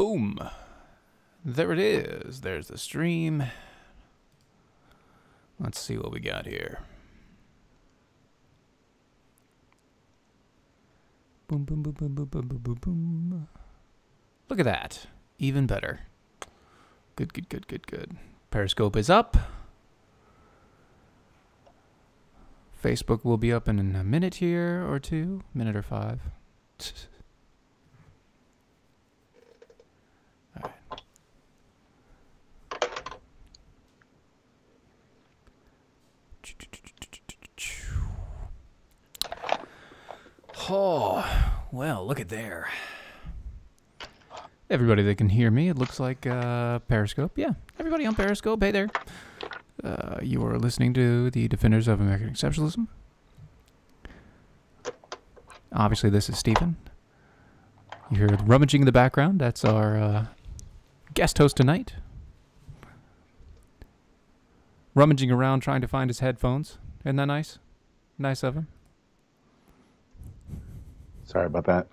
Boom. There it is. There's the stream. Let's see what we got here. Boom, boom, boom, boom, boom, boom, boom, boom, boom. Look at that. Even better. Good, good, good, good, good. Periscope is up. Facebook will be up in a minute here or two. Minute or 5. All right. Oh, well, look at there. Everybody that can hear me, it looks like Periscope. Yeah, everybody on Periscope, hey there. You are listening to the Defenders of American Exceptionalism. Obviously, this is Stephen. You hear rummaging in the background. That's our guest host tonight. Rummaging around trying to find his headphones. Isn't that nice? Nice of him. Sorry about that.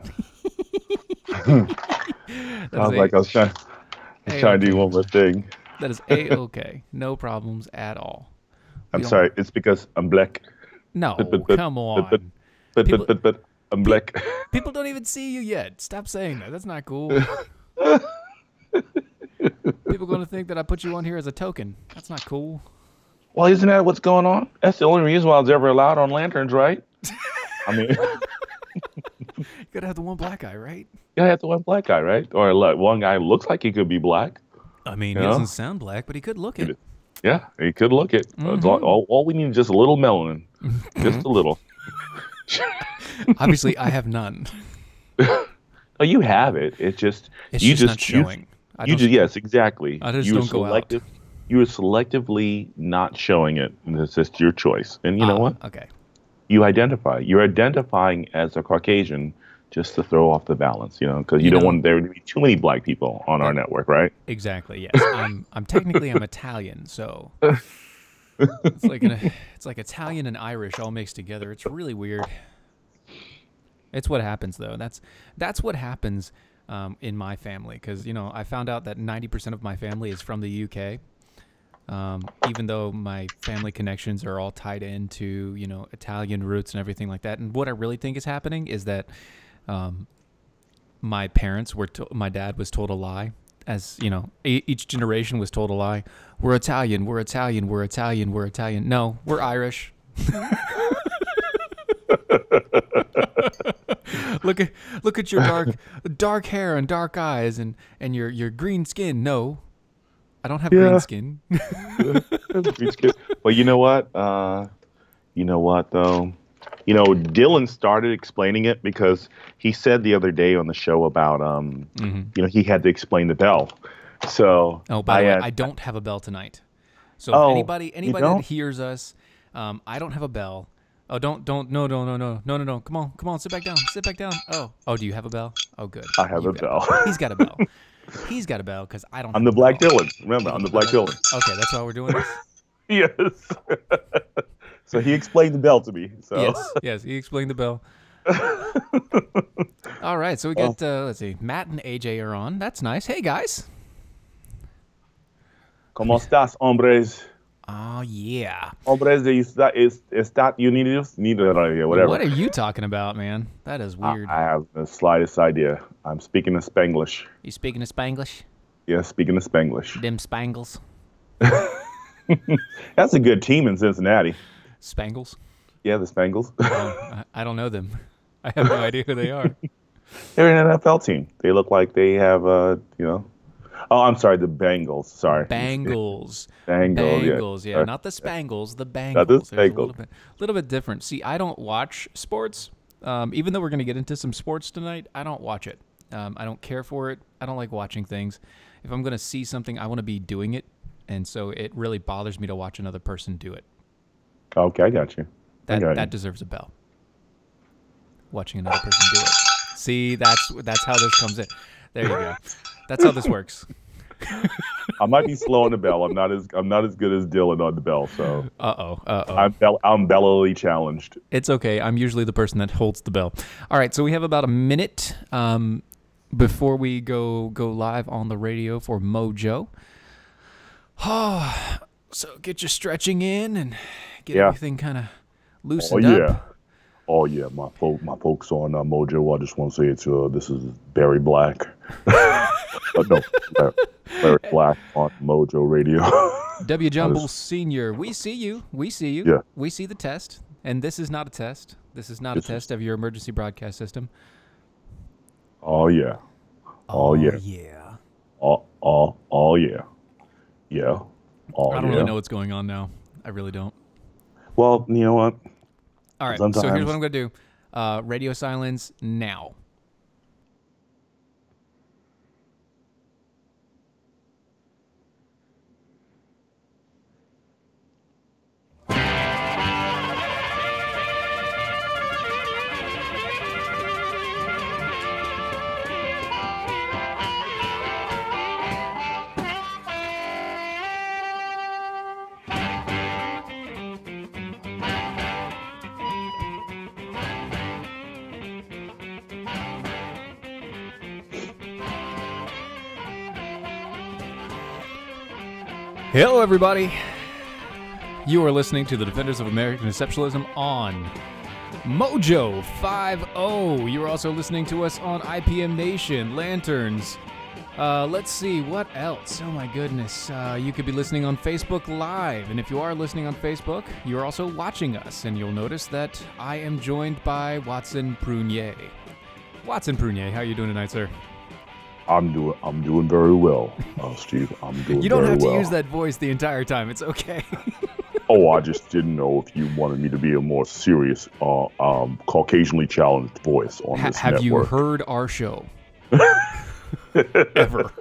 I was trying to do one more thing. That is A-okay. No problems at all. I'm sorry. It's because I'm black. No, come on. But I'm black. People don't even see you yet. Stop saying that. That's not cool. People are going to think that I put you on here as a token. That's not cool. Well, isn't that what's going on? That's the only reason why I was ever allowed on lanterns, right? I mean... You gotta have the one black guy, right? Yeah, I have the one black guy, right? Or one guy looks like he could be black. I mean, he doesn't sound black, but he could look it. Yeah, he could look it. Mm-hmm. All we need is just a little melanin. Just a little. Obviously, I have none. Oh, you have it. It's just... It's just not showing. Yes, exactly. I just don't go out. You are selectively not showing it. It's just your choice. And you know what? Okay. You identify. You're identifying as a Caucasian just to throw off the balance, because you don't want there to be too many black people on our network, right? Exactly. Yes. I'm technically Italian, so it's like Italian and Irish all mixed together. It's really weird. It's what happens though. That's what happens in my family because I found out that 90% of my family is from the UK. Even though my family connections are all tied into, Italian roots and everything like that. And what I really think is happening is that my parents my dad was told a lie. As, each generation was told a lie. We're Italian, we're Italian, we're Italian, we're Italian. No, we're Irish. Look at your dark hair and dark eyes and your green skin. No. I don't have green skin. Green skin. Well, you know what? Though? Dylan started explaining it because he said the other day on the show about, he had to explain the bell. So, by the way, I don't have a bell tonight. So if anybody that hears us, I don't have a bell. Oh, no. Come on, sit back down. Oh, do you have a bell? Oh, good. I have a bell. He's got a bell. He's got a bell because I don't. I'm the Black Dylan. Remember, I'm the Black Dylan. Okay, that's why we're doing this. Yes. So he explained the bell to me. So. Yes, he explained the bell. All right, so we got let's see, Matt and AJ are on. That's nice. Hey guys. ¿Cómo estás, hombres? Oh yeah. Hombres de Unidos, whatever. What are you talking about, man? That is weird. I have the slightest idea. I'm speaking of Spanglish. You speaking of Spanglish? Yeah, speaking of Spanglish. Them Spangles. That's a good team in Cincinnati. Spangles? Yeah, the Spangles. I don't know them. I have no idea who they are. They're an NFL team. They look like they have, Oh, I'm sorry, the Bengals. Sorry. Bengals. Bengals, yeah. Not the Spangles, the Bengals. Not the Spangles. A little bit different. See, I don't watch sports. Even though we're going to get into some sports tonight, I don't watch it. I don't care for it. I don't like watching things. If I'm going to see something, I want to be doing it. And so it really bothers me to watch another person do it. Okay, I got you. That deserves a bell. Watching another person do it. See, that's how this comes in. There you go. That's how this works. I might be slow on the bell. I'm not as good as Dylan on the bell. So. I'm bellowly challenged. It's okay. I'm usually the person that holds the bell. All right. So we have about a minute. before we go live on the radio for Mojo. So get your stretching in and get everything kind of loosened up. Oh yeah, my folks on Mojo. I just want to say it's this is Barry Black. No, Barry Black on Mojo Radio. W. Jumble Senior, we see you. Yeah. We see the test, and this is not a test. This is not a test of your emergency broadcast system. Oh yeah. Oh yeah. Yeah. Oh yeah. Yeah. Oh, I don't really know what's going on now. I really don't. Well, you know what? All right. So here's what I'm going to do. Radio silence now. Hello, everybody. You are listening to the Defenders of American Exceptionalism on Mojo 50. You're also listening to us on IPM Nation, Lanterns. Let's see, what else? Oh, my goodness. You could be listening on Facebook Live. And if you are listening on Facebook, you're also watching us. And you'll notice that I am joined by Watson Prunier. Watson Prunier, how are you doing tonight, sir? I'm doing very well, Steve. I'm doing very well. You don't have to use that voice the entire time. It's okay. Oh, I just didn't know if you wanted me to be a more serious, Caucasianly challenged voice on this network. Have you heard our show? Ever?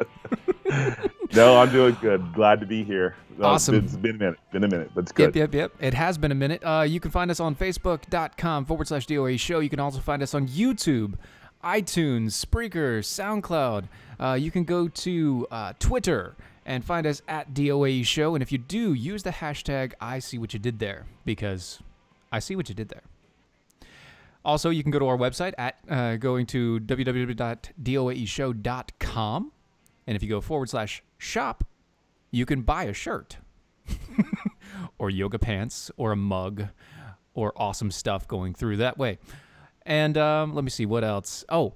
No, I'm doing good. Glad to be here. Awesome. It's been a minute, but it's good. Yep. It has been a minute. You can find us on Facebook.com/DOA show. You can also find us on YouTube, iTunes, Spreaker, SoundCloud. You can go to Twitter and find us at DOAE Show. And if you do, use the hashtag I see what you did there, because I see what you did there. Also, you can go to our website at going to www.doaeshow.com. And if you go /shop, you can buy a shirt or yoga pants or a mug or awesome stuff going through that way. And let me see, what else? Oh,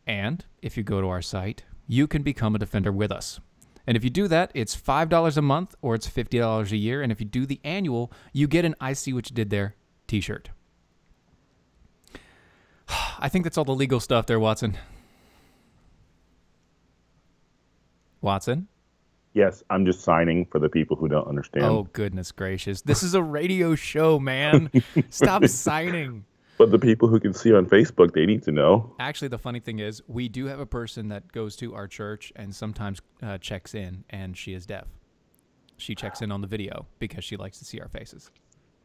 and if you go to our site, you can become a Defender with us. And if you do that, it's $5 a month or it's $50 a year. And if you do the annual, you get an I See What You Did There t-shirt. I think that's all the legal stuff there, Watson. Watson? Yes, I'm just signing for the people who don't understand. Oh, goodness gracious. This is a radio show, man. Stop signing. But the people who can see on Facebook, they need to know. Actually, the funny thing is, we do have a person that goes to our church and sometimes checks in, and she is deaf. She checks in on the video because she likes to see our faces.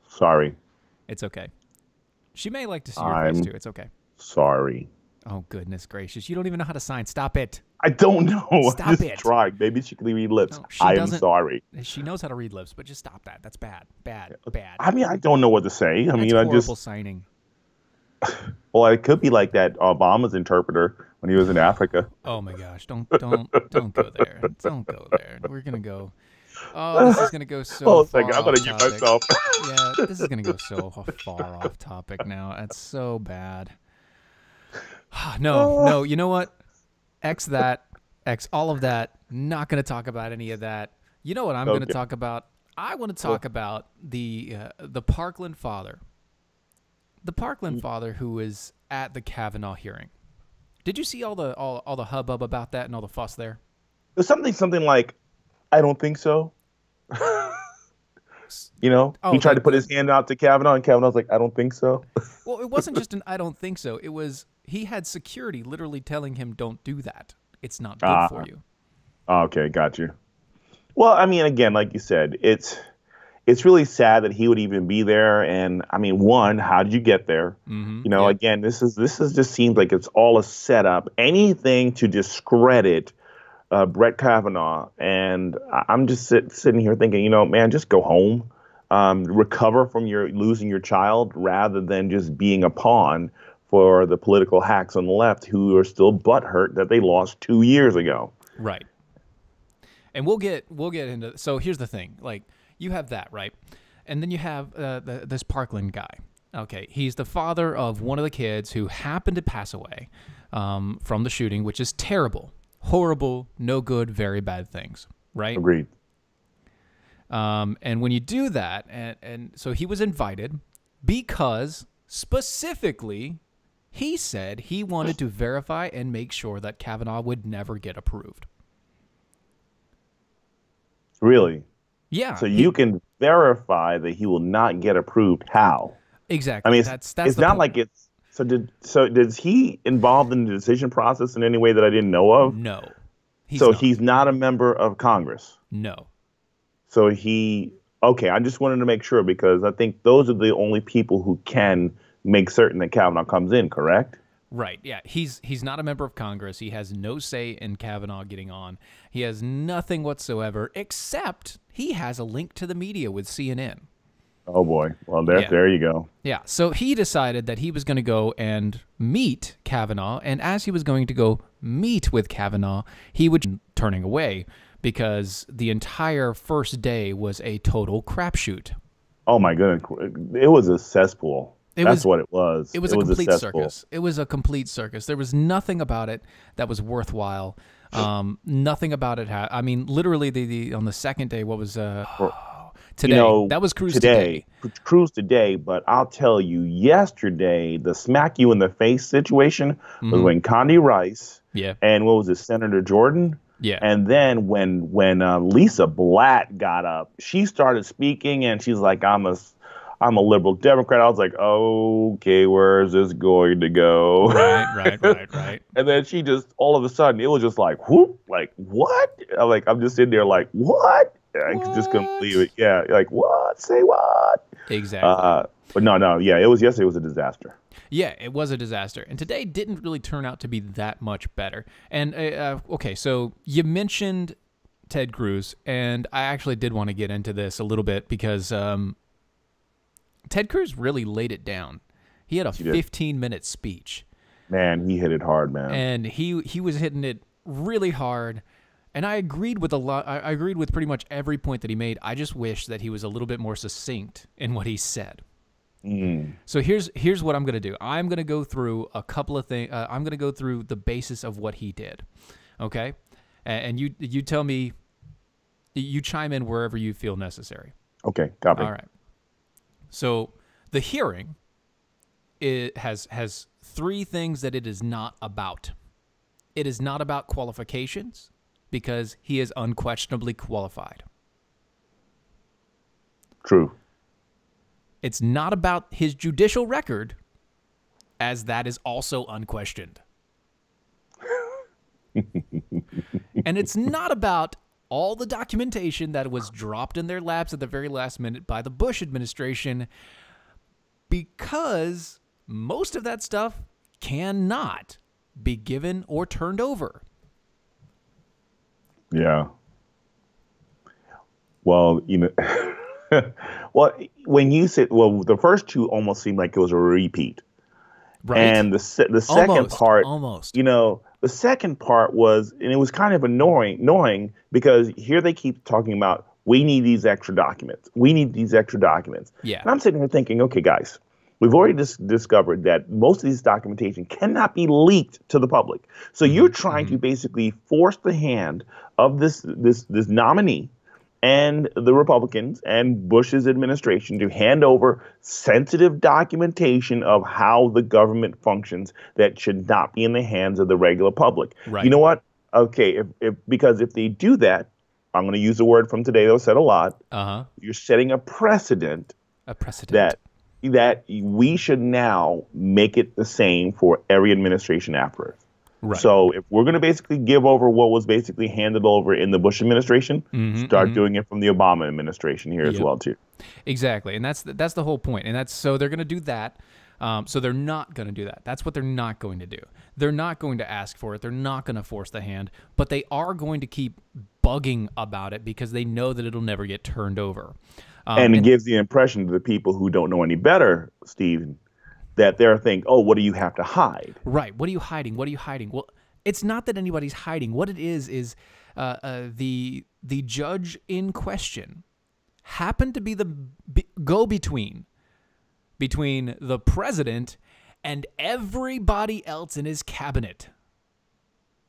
Sorry. It's okay. She may like to see your face, too. It's okay. Sorry. Oh, goodness gracious. You don't even know how to sign. Stop it. I don't know. Stop it. Try. Maybe she can read lips. No, I am sorry. She knows how to read lips, but just stop that. That's bad. Bad. I mean, I don't know what to say. That's horrible signing. Well, it could be like that Obama's interpreter when he was in Africa. Oh my gosh! Don't go there. Don't go there. We're gonna go. Oh, this is gonna go so far I'm gonna get myself. Yeah, this is gonna go so far off topic now. That's so bad. No. You know what? X that. X all of that. Not gonna talk about any of that. You know what I'm gonna talk about? I want to talk about the Parkland father. The Parkland father who was at the Kavanaugh hearing. Did you see all the hubbub about that and all the fuss there? There's something like, I don't think so. You know, he tried to put his hand out to Kavanaugh, and Kavanaugh's like, I don't think so. Well, it wasn't just an I don't think so. It was he had security literally telling him, don't do that. It's not good for you. Okay, got you. Well, I mean, again, like you said, it's really sad that he would even be there. And I mean, one, how did you get there? Mm-hmm. You know, again, this is just seems like it's all a setup. Anything to discredit Brett Kavanaugh. And I'm just sitting here thinking, you know, man, just go home, recover from losing your child rather than just being a pawn for the political hacks on the left who are still butthurt that they lost 2 years ago. Right. And we'll get into. So here's the thing: like, you have that, right, and then you have this Parkland guy. Okay, he's the father of one of the kids who happened to pass away from the shooting, which is terrible, horrible, no good, very bad things. Right. Agreed. And when you do that, and so he was invited because specifically he said he wanted to verify and make sure that Kavanaugh would never get approved. Really? Yeah. So you can verify that he will not get approved. How? Exactly. I mean, that's it's the not point. like it's does he involved in the decision process in any way that I didn't know of? No. He's not a member of Congress. No. So okay, I just wanted to make sure because I think those are the only people who can make certain that Kavanaugh comes in, correct? Right. Yeah. He's not a member of Congress. He has no say in Kavanaugh getting on. He has nothing whatsoever, except he has a link to the media with CNN. Oh boy. Well, there you go. Yeah. So he decided that he was going to go and meet Kavanaugh, and as he was going to go meet with Kavanaugh, he would be turning away because the entire first day was a total crapshoot. Oh my goodness. It was a cesspool. That's what it was. It was a complete circus. It was a complete circus. There was nothing about it that was worthwhile. Nothing about it. I mean, literally, on the second day, what was today? That was Cruz today. Cruz today. But I'll tell you, yesterday, the smack you in the face situation was when Condi Rice and what was it, Senator Jordan? Yeah. And then when Lisa Blatt got up, she started speaking, and she's like, I'm a liberal Democrat. I was like, okay, where is this going to go? Right. And then she just, all of a sudden, it was just like, whoop, like, what? I'm just sitting there like, what? I just couldn't believe it. Yeah, like, what? Say what? Exactly. But no, yeah, yesterday was a disaster. Yeah, it was a disaster. And today didn't really turn out to be that much better. And, okay, so you mentioned Ted Cruz, and I actually did want to get into this a little bit because Ted Cruz really laid it down. He had a 15-minute speech. Man, he hit it hard, man. And he was hitting it really hard. And I agreed with I agreed with pretty much every point that he made. I just wish that he was a little bit more succinct in what he said. So here's what I'm going to do. I'm going to go through a couple of things. I'm going to go through the basis of what he did. Okay? And you tell me, you chime in wherever you feel necessary. Okay, copy. All right. So the hearing has three things that it is not about. It is not about qualifications because he is unquestionably qualified. True. It's not about his judicial record, as that is also unquestioned. And it's not about all the documentation that was dropped in their laps at the very last minute by the Bush administration, because most of that stuff cannot be given or turned over. Yeah. Well, well, when you said, the first two almost seemed like it was a repeat. Right. And the second part, almost. The second part was, and it was kind of annoying because here they keep talking about, we need these extra documents. We need these extra documents. Yeah. And I'm sitting here thinking, okay, guys, we've already discovered that most of these documentation cannot be leaked to the public. So you're trying to basically force the hand of this nominee and the Republicans and Bush's administration to hand over sensitive documentation of how the government functions that should not be in the hands of the regular public. Right. You know what? Okay, because if they do that, I'm going to use a word from today that was said a lot. You're setting a precedent. That we should now make it the same for every administration after it. Right. So if we're going to basically give over what was basically handed over in the Bush administration, start doing it from the Obama administration here as well too. Exactly, and that's the whole point. And so they're going to do that. So they're not going to do that. That's what they're not going to do. They're not going to ask for it. They're not going to force the hand, but they are going to keep bugging about it because they know that it'll never get turned over. And it gives the impression to the people who don't know any better, Steve, that they're thinking, oh, what do you have to hide? Right. What are you hiding? What are you hiding? Well, it's not that anybody's hiding. What it is the judge in question happened to be the go-between between the president and everybody else in his cabinet.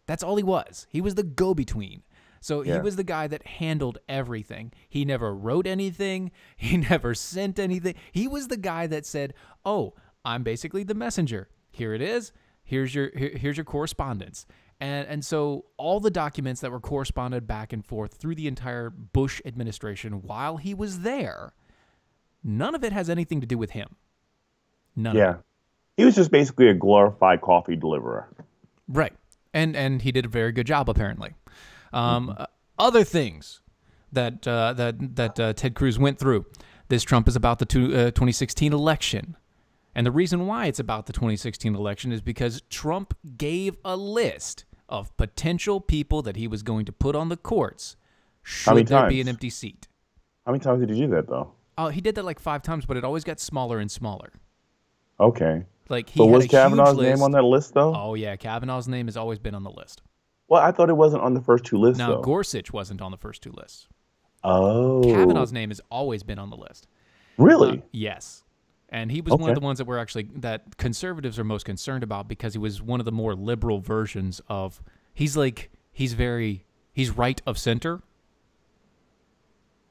That's all he was. He was the go-between. So he was the guy that handled everything. He never wrote anything. He never sent anything. He was the guy that said, oh, I'm basically the messenger. Here it is. Here's your correspondence. And so all the documents that were corresponded back and forth through the entire Bush administration while he was there, none of it has anything to do with him. None of it. He was just basically a glorified coffee deliverer. Right. And he did a very good job, apparently. Other things that Ted Cruz went through. This Trump is about the 2016 election. And the reason why it's about the 2016 election is because Trump gave a list of potential people that he was going to put on the courts should there be an empty seat. How many times did he do that, though? He did that like 5 times, but it always got smaller and smaller. Okay. Like he so had was Kavanaugh's name on that list, though? Oh, yeah. Kavanaugh's name has always been on the list. Well, I thought it wasn't on the first 2 lists, Now, though. Gorsuch wasn't on the first 2 lists. Oh. Kavanaugh's name has always been on the list. Really? Yes. And he was one of the ones that conservatives are most concerned about because he was one of the more liberal versions of, he's right of center.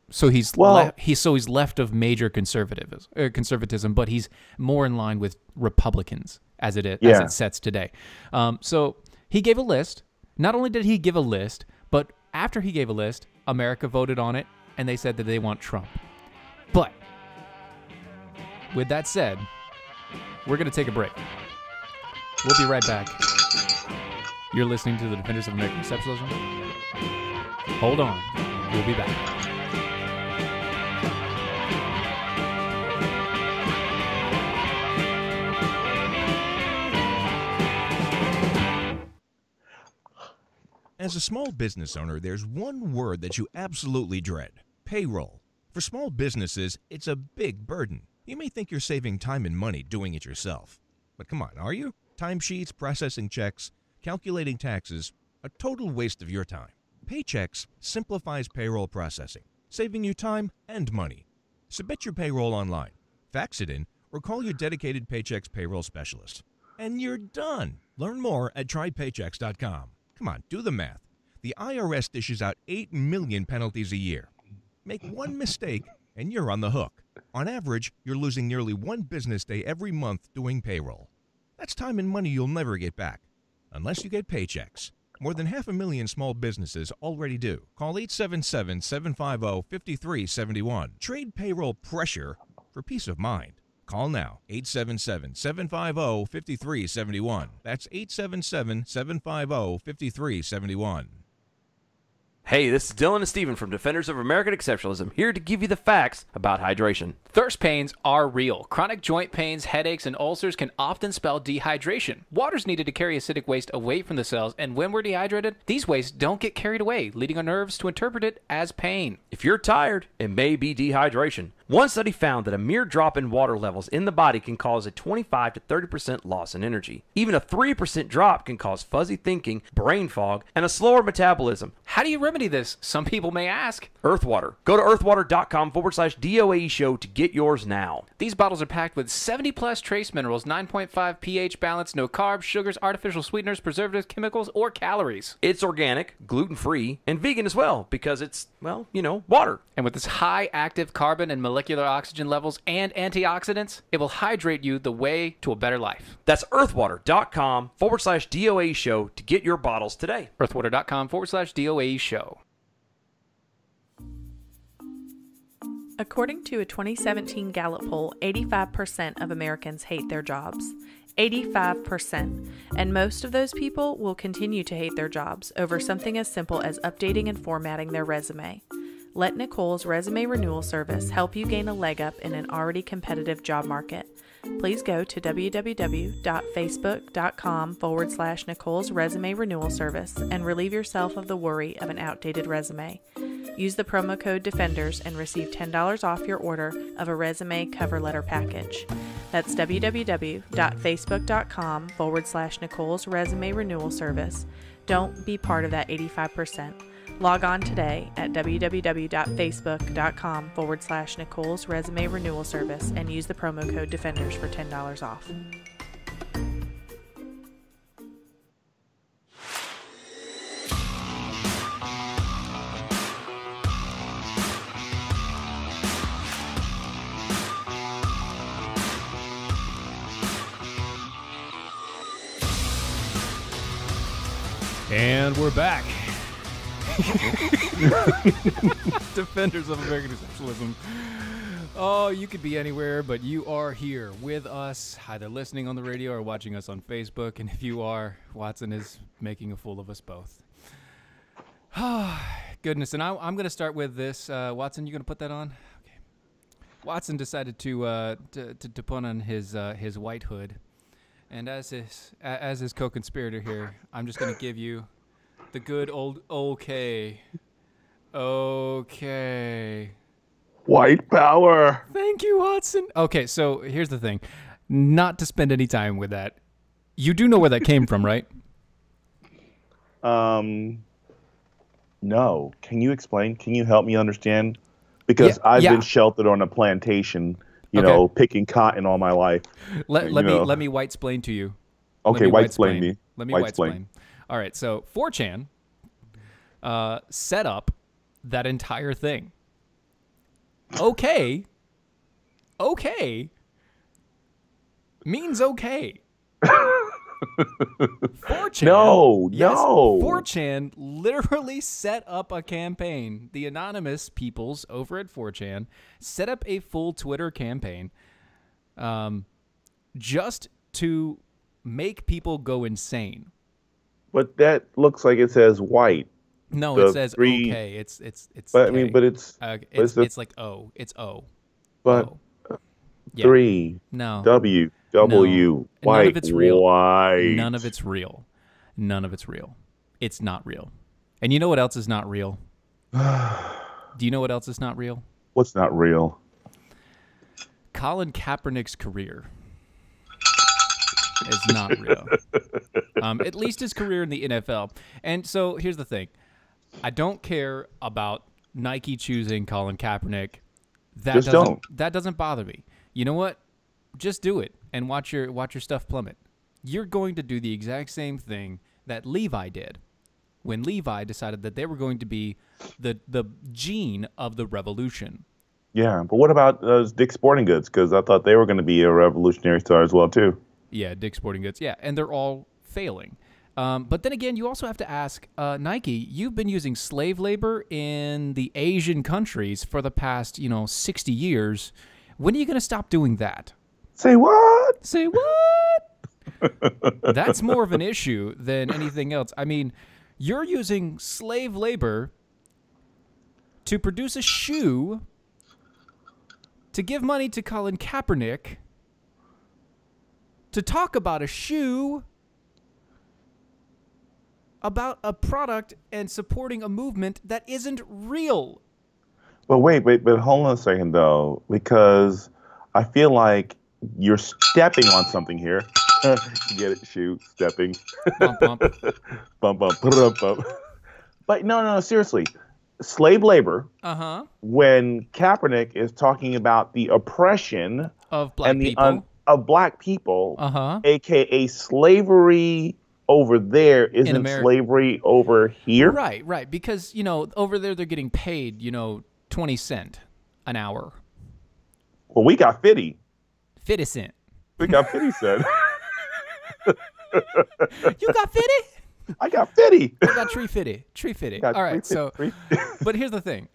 So he's left of major conservatism, but he's more in line with Republicans as it sets today. So he gave a list. Not only did he give a list, but after he gave a list, America voted on it, and they said that they want Trump. But with that said, we're going to take a break. We'll be right back. You're listening to the Defenders of American Exceptionalism. Hold on. We'll be back. As a small business owner, there's one word that you absolutely dread: payroll. For small businesses, it's a big burden. You may think you're saving time and money doing it yourself. But come on, are you? Timesheets, processing checks, calculating taxes, a total waste of your time. Paychex simplifies payroll processing, saving you time and money. Submit your payroll online, fax it in, or call your dedicated Paychex payroll specialist. And you're done. Learn more at trypaychex.com. Come on, do the math. The IRS dishes out 8 million penalties a year. Make one mistake, and you're on the hook. On average, you're losing nearly 1 business day every month doing payroll. That's time and money you'll never get back, unless you get Paychex. More than 500,000 small businesses already do. Call 877-750-5371. Trade payroll pressure for peace of mind. Call now, 877-750-5371. That's 877-750-5371. Hey, this is Dylan and Steven from Defenders of American Exceptionalism, here to give you the facts about hydration. Thirst pains are real. Chronic joint pains, headaches, and ulcers can often spell dehydration. Water's needed to carry acidic waste away from the cells, and when we're dehydrated, these wastes don't get carried away, leading our nerves to interpret it as pain. If you're tired, it may be dehydration. One study found that a mere drop in water levels in the body can cause a 25 to 30% loss in energy. Even a 3% drop can cause fuzzy thinking, brain fog, and a slower metabolism. How do you remedy this? Some people may ask. Earthwater. Go to earthwater.com/DOAE show to get yours now. These bottles are packed with 70 plus trace minerals, 9.5 pH balance, no carbs, sugars, artificial sweeteners, preservatives, chemicals, or calories. It's organic, gluten-free, and vegan as well because it's, well, water. And with its high active carbon and molecular oxygen levels and antioxidants, it will hydrate you the way to a better life. That's earthwater.com/DOAE show to get your bottles today. earthwater.com/DOAE show. According to a 2017 Gallup poll, 85% of Americans hate their jobs. 85%. And most of those people will continue to hate their jobs over something as simple as updating and formatting their resume. Let Nicole's Resume Renewal Service help you gain a leg up in an already competitive job market. Please go to www.facebook.com/Nicole's Resume Renewal Service and relieve yourself of the worry of an outdated resume. Use the promo code DEFENDERS and receive $10 off your order of a resume cover letter package. That's www.facebook.com/Nicole's Resume Renewal Service. Don't be part of that 85%. Log on today at www.facebook.com/Nicole's Resume Renewal Service and use the promo code DEFENDERS for $10 off. And we're back. Defenders of American exceptionalism. Oh, you could be anywhere, but you are here with us, either listening on the radio or watching us on Facebook. And if you are, Watson is making a fool of us both. Goodness. And I'm going to start with this. Watson, you going to put that on? Okay. Watson decided to put on his white hood. And as his co-conspirator here, I'm just going to give you the good old okay. White power. Thank you, Watson. Okay, so here's the thing. Not to spend any time with that. You do know where that came from, right? No. Can you explain? Can you help me understand? Because I've been sheltered on a plantation, you know, picking cotton all my life. Let me white-splain to you. Okay, white-splain me. Let me white-splain. All right, so 4chan set up that entire thing. Okay means okay. 4chan. No. 4chan literally set up a campaign. The anonymous peoples over at 4chan set up a full Twitter campaign just to make people go insane. But that looks like it says white. No, it says okay. It's. But K. I mean, but it's like O. It's O. But O. Yeah. 3 No. W white. None of it's real. White. None of it's real. None of it's real. It's not real. And you know what else is not real? Do you know what else is not real? What's not real? Colin Kaepernick's career is not real. At least his career in the NFL. And so here's the thing. I don't care about Nike choosing Colin Kaepernick. That doesn't bother me. You know what? Just do it and watch your stuff plummet. You're going to do the exact same thing that Levi did when Levi decided that they were going to be the gene of the revolution. Yeah, but what about those Dick's Sporting Goods? Because I thought they were going to be a revolutionary star as well, too. Yeah, Dick's Sporting Goods. Yeah, and they're all failing. But then again, you also have to ask, Nike, you've been using slave labor in the Asian countries for the past, 60 years. When are you going to stop doing that? Say what? Say what? That's more of an issue than anything else. I mean, you're using slave labor to produce a shoe to give money to Colin Kaepernick to talk about a shoe about a product and supporting a movement that isn't real. But wait, hold on a second, though, because I feel like you're stepping on something here. You get it? Shoe, stepping. Bump, bump. Bump, bump, bump, bump. But no, seriously. Slave labor, when Kaepernick is talking about the oppression of black people, of black people, a.k.a. slavery over there isn't slavery over here? Right. Because, over there they're getting paid, 20 cents an hour. Well, we got 50. 50 cents. We got 50 cents. You got 50? I got 50. I got tree fitty. All right, so, but here's the thing.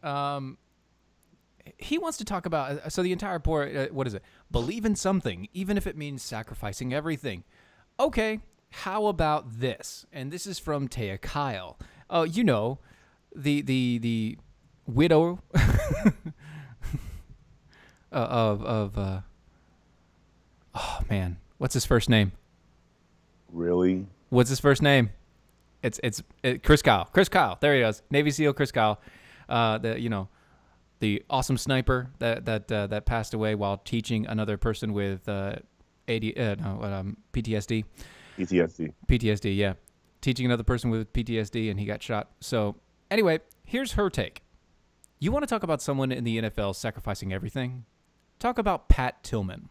He wants to talk about, so the entire poor, what is it? Believe in something, even if it means sacrificing everything. Okay, how about this? And this is from Taya Kyle. Oh, the widow oh man, what's his first name? Really? What's his first name? It's Chris Kyle. Chris Kyle. There he goes. Navy SEAL Chris Kyle. The awesome sniper that passed away while teaching another person with PTSD. PTSD, yeah. Teaching another person with PTSD, and he got shot. So anyway, here's her take. You want to talk about someone in the NFL sacrificing everything? Talk about Pat Tillman.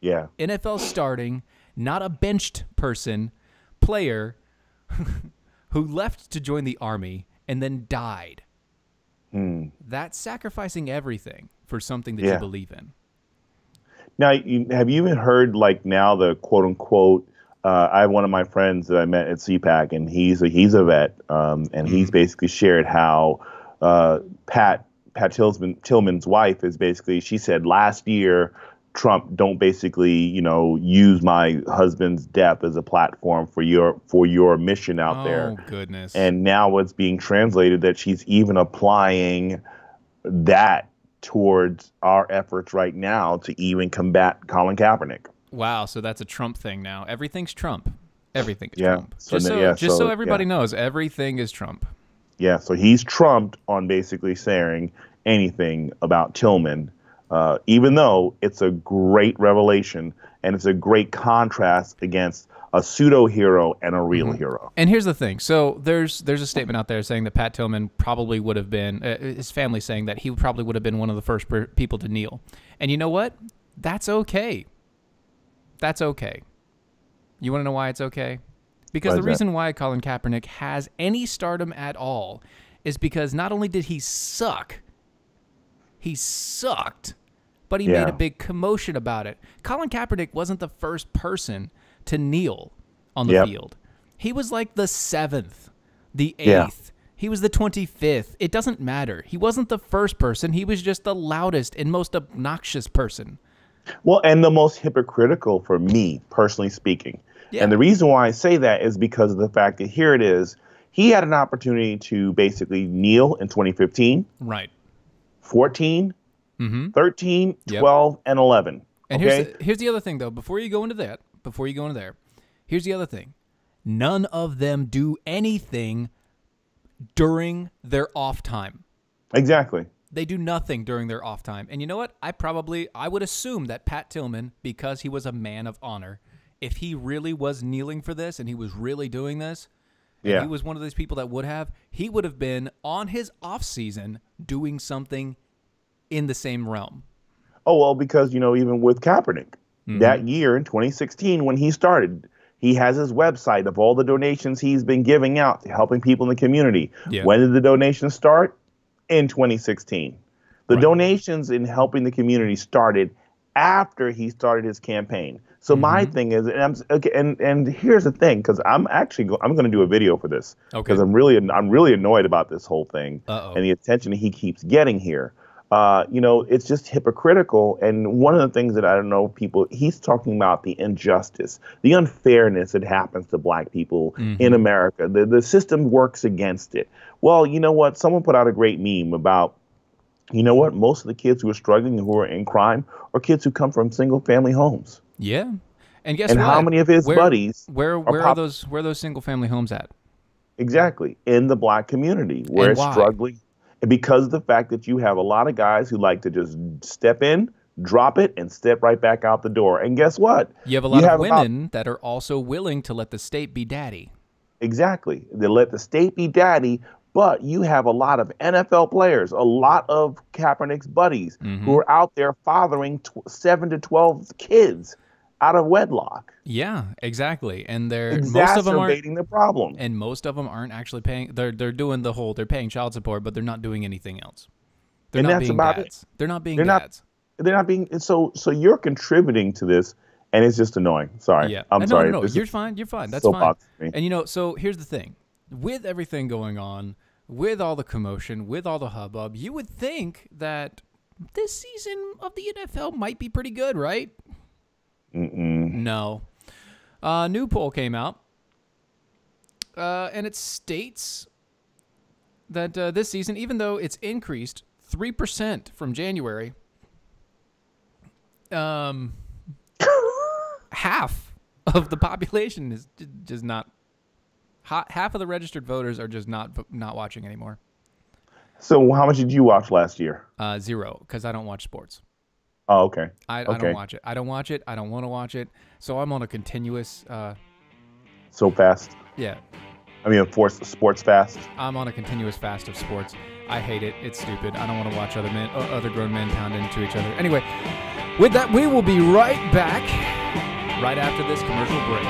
Yeah. NFL starting, not a benched player who left to join the Army and then died. That's sacrificing everything for something that you believe in. Now, have you even heard, like, now the quote-unquote, I have one of my friends that I met at CPAC, and he's a vet, and he's basically shared how Pat Tillman's wife is basically, she said last year, Trump, don't basically, use my husband's death as a platform for your mission out there. Oh, goodness. And now it's being translated that she's even applying that towards our efforts right now to even combat Colin Kaepernick. Wow, so that's a Trump thing now. Everything's Trump. Everything is Yeah. Trump. So Just so everybody knows, everything is Trump. Yeah, so he's trumped on basically saying anything about Tillman, even though it's a great revelation and it's a great contrast against a pseudo hero and a real hero. And here's the thing. So there's a statement out there saying that Pat Tillman probably would have been, his family saying that he probably would have been one of the first people to kneel. And you know what? That's okay. That's okay. You want to know why it's okay? Because the reason why Colin Kaepernick has any stardom at all is because not only did he suck, he sucked, but he made a big commotion about it. Colin Kaepernick wasn't the first person to kneel on the field. He was like the 7th, the 8th. He was the 25th. It doesn't matter. He wasn't the first person. He was just the loudest and most obnoxious person. Well, and the most hypocritical for me, personally speaking. Yeah. And the reason why I say that is because of the fact that here it is. He had an opportunity to basically kneel in 2015. Right. 14, 13, 12, and 11. And here's the other thing, though. Before you go into there, here's the other thing. None of them do anything during their off time. Exactly. They do nothing during their off time. And you know what? I would assume that Pat Tillman, because he was a man of honor, if he really was kneeling for this and he was really doing this, and he was one of those people that he would have been on his off season doing something in the same realm. Oh, well, because, even with Kaepernick, that year in 2016 when he started, he has his website of all the donations he's been giving out to helping people in the community. Yeah. When did the donations start? In 2016. The donations in helping the community started after he started his campaign. So my thing is, and here's the thing, because I'm going to do a video for this because I'm really annoyed about this whole thing and the attention he keeps getting here. It's just hypocritical. And one of the things that I don't know, he's talking about the injustice, the unfairness that happens to black people in America. The system works against it. Well, you know what? Someone put out a great meme about, most of the kids who are struggling and who are in crime are kids who come from single family homes. Yeah. And guess what? How many of his buddies? Where are those single family homes at? Exactly. In the black community where it's struggling. Because of the fact that you have a lot of guys who like to just step in, drop it, and step right back out the door. And guess what? You have a lot of women that are also willing to let the state be daddy. Exactly. They let the state be daddy, but you have a lot of NFL players, a lot of Kaepernick's buddies who are out there fathering 7 to 12 kids out of wedlock. Yeah, exactly. And they're exacerbating the problem. And most of them aren't actually paying. They're doing they're paying child support, but they're not doing anything else. They're not being dads. They're not being dads. They're not being. So you're contributing to this, and it's just annoying. Sorry. Yeah. I'm sorry. No. You're fine. You're fine. That's fine. And so here's the thing: with everything going on, with all the commotion, with all the hubbub, you would think that this season of the NFL might be pretty good, right? No. New poll came out, and it states that this season, even though it's increased 3% from January, half of the population is just not. Half of the registered voters are just not watching anymore. So how much did you watch last year? 0, because I don't watch sports. Oh, okay. I Okay. don't watch it. I don't watch it. I don't want to watch it. So I'm on a continuous. So fast. Yeah, I mean, sports fast. I'm on a continuous fast of sports. I hate it. It's stupid. I don't want to watch other grown men pound into each other. Anyway, with that, we will be right back right after this commercial break.